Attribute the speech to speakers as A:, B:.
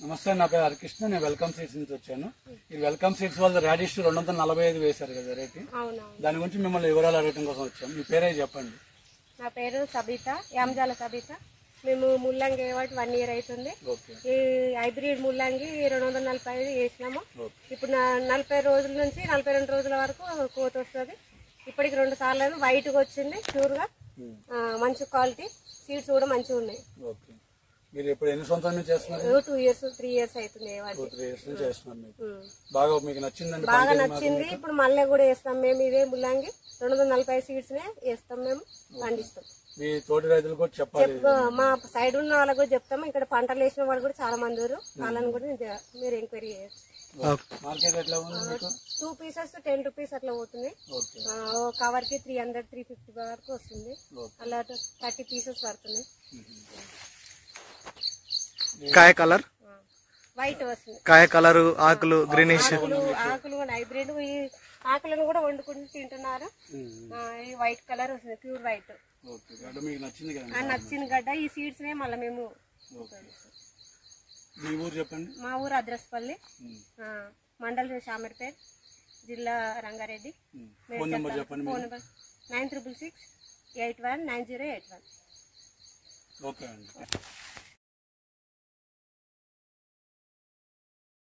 A: నమస్తే, నా పేరు హరికృష్ణ. నేను వెల్కమ్ సీడ్స్ నుంచి వచ్చాను. ఈ వెల్కమ్ సీడ్స్ వాళ్ళు రాడిష్ 245 వేశారు కదా రేటు. దాని గురించి మిమ్మల్ని వివరాలు అడగడం కోసం వచ్చాము. మీ పేరే చెప్పండి.
B: నా పేరు సబిత, యామజాల సబిత. మేము ముల్లంగి వాటి 1 year అవుతుంది. ఈ హైబ్రిడ్ ముల్లంగి 245 వేసినాము. ఇప్పుడు 40 రోజుల నుంచి 42 రోజుల వరకు కోత వస్తుంది. ఇప్పటికి 2 సార్లు వైట్గా వచ్చింది, ప్యూర్గా మంచి క్వాలిటీ. సీడ్స్ కూడా మంచిగా ఉన్నాయి.
A: మీరు ఇప్పుడు ఎన్ని సంవత్సరాల నుంచి చేస్తున్నారు?
B: 2 years 3 years అవుతుంది.
A: 3 years నుంచి చేస్తున్నారు. బాగా మీకు నచ్చిందండి?
B: బాగా నచ్చింది. ఇప్పుడు మళ్ళీ కూడా వేస్తాం మేము. ఇదే ముల్లంగి 245 సీడ్స్ నే వేస్తాం, మేము పండిస్తాం.
A: మీ తోటి రైతులు కూడా చెప్పాలి,
B: మా సైడ్ ఉన్న వాళ్ళకి కూడా చెప్తాము. ఇక్కడ పంటలు వేసిన వాళ్ళు కూడా చాలా మంది ఉన్నారు. వాళ్ళని కూడా మీరు ఎంక్వైరీ చేయొచ్చు.
A: మార్కెట్ ఎట్లా ఉంది?
B: 2 pieces 10 rupees అట్లా పోతుంది. కవర్ కి 300-350 వరకు వస్తుంది. అలా 30 pieces పడుతుంది.
C: కాయ కలర్
B: వైట్ వస్తుంది.
C: కాయ కలర్, ఆకులు గ్రీనిష్.
B: ఆకులు హైబ్రిడ్. ఈ ఆకులను కూడా వండుకుంటూ తింటున్నారు. ఈ వైట్ కలర్ వస్తుంది, ప్యూర్ వైట్. నచ్చిన గడ్డ. ఈ సీడ్స్ నే మళ్ళీ మేము.
A: చెప్పండి.
B: మా ఊరు అద్రస్పల్లి, మండల్ షామర్పేట్, జిల్లా రంగారెడ్డి. Phone number 9666819081.
A: ఓకే అండి.